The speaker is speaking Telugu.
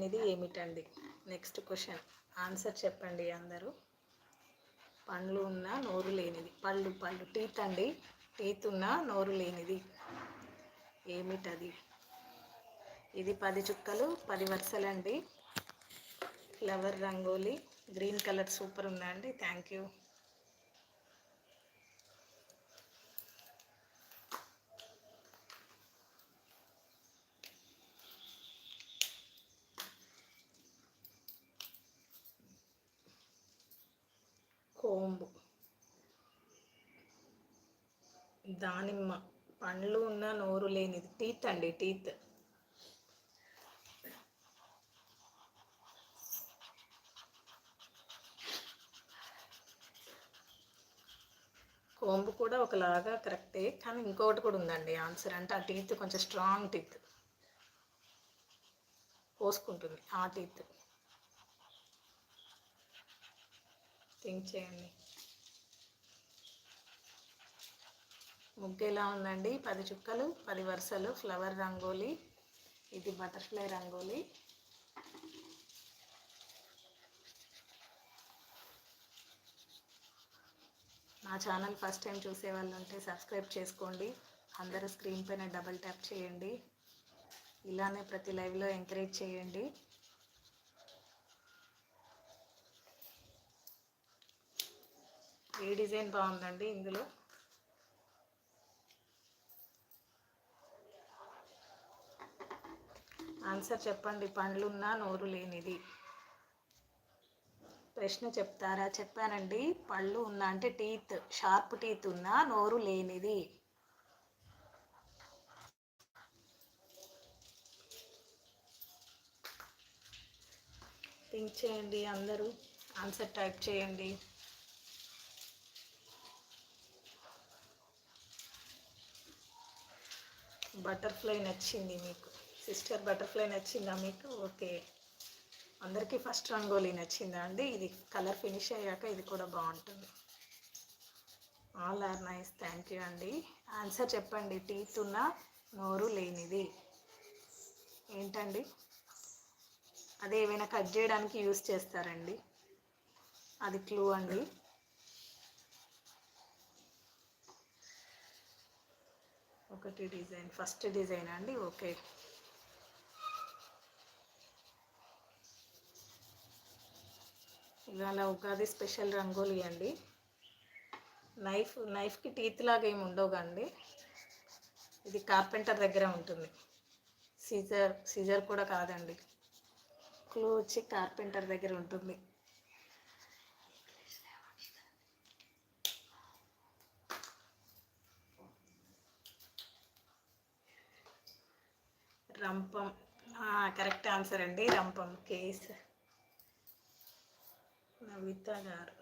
లేనిది ఏమిటండి? Next question. ఆన్సర్ చెప్పండి అందరూ. పండ్లు ఉన్న నోరు లేనిది. పళ్ళు టీత్ అండి. టీత్ ఉన్న నోరు లేనిది ఏమిటది? ఇది 10 చుక్కలు 10 వరుసలండి. Flower rangoli green colour super ఉందండి. Thank you. కోంబు. దానిమ్మ. పండ్లు ఉన్న నోరు లేనిది. టీత్ అండి. టీత్. కోంబు కూడా ఒకలాగా కరెక్టే, కానీ ఇంకొకటి కూడా ఉందండి ఆన్సర్. అంటే ఆ టీత్ కొంచెం స్ట్రాంగ్ టీత్, పోసుకుంటుంది ఆ టీత్. థింక్ చేయండి. ముగ్గు ఎలా ఉందండి? 10 చుక్కలు 10 వరుసలు ఫ్లవర్ రంగోలీ. ఇది బటర్ఫ్లై రంగోలీ. నా ఛానల్ ఫస్ట్ టైం చూసే వాళ్ళు ఉంటే సబ్స్క్రైబ్ చేసుకోండి. అందరూ స్క్రీన్ పైన డబల్ ట్యాప్ చేయండి. ఇలానే ప్రతి లైవ్లో ఎంకరేజ్ చేయండి. ఏ డిజైన్ బాగుందండి ఇందులో? ఆన్సర్ చెప్పండి. పండ్లున్నా నోరు లేనిది. ప్రశ్న చెప్తారా? చెప్పానండి. పళ్ళు ఉన్నా అంటే టీత్, షార్ప్ టీత్ ఉన్నా నోరు లేనిది. థింక్ చేయండి. అందరూ ఆన్సర్ టైప్ చేయండి. బటర్ఫ్లై నచ్చింది మీకు? సిస్టర్ బటర్ఫ్లై నచ్చిందా మీకు? ఓకే. అందరికీ ఫస్ట్ రంగోలీ నచ్చిందా అండి? ఇది కలర్ ఫినిష్ అయ్యాక ఇది కూడా బాగుంటుంది. All are nice. Thank you అండి. ఆన్సర్ చెప్పండి. టీత్ ఉన్న నోరు లేనిది ఏంటండి? అదే ఏమైనా కట్ చేయడానికి యూస్ చేస్తారండి. అది క్లూ అండి. ఒకటి డిజైన్, ఫస్ట్ డిజైన్ అండి. ఓకే. ఇవాళ ఉగాది స్పెషల్ రంగోలీ అండి. నైఫ్కి టీత్ లాగా ఏమి ఉండవు కండి. ఇది కార్పెంటర్ దగ్గర ఉంటుంది. సీజర్ కూడా కాదండి. క్లూ వచ్చి కార్పెంటర్ దగ్గర ఉంటుంది. రంపం. కరెక్ట్ ఆన్సర్ అండి. రంపం. కేస్ నవిత గారు.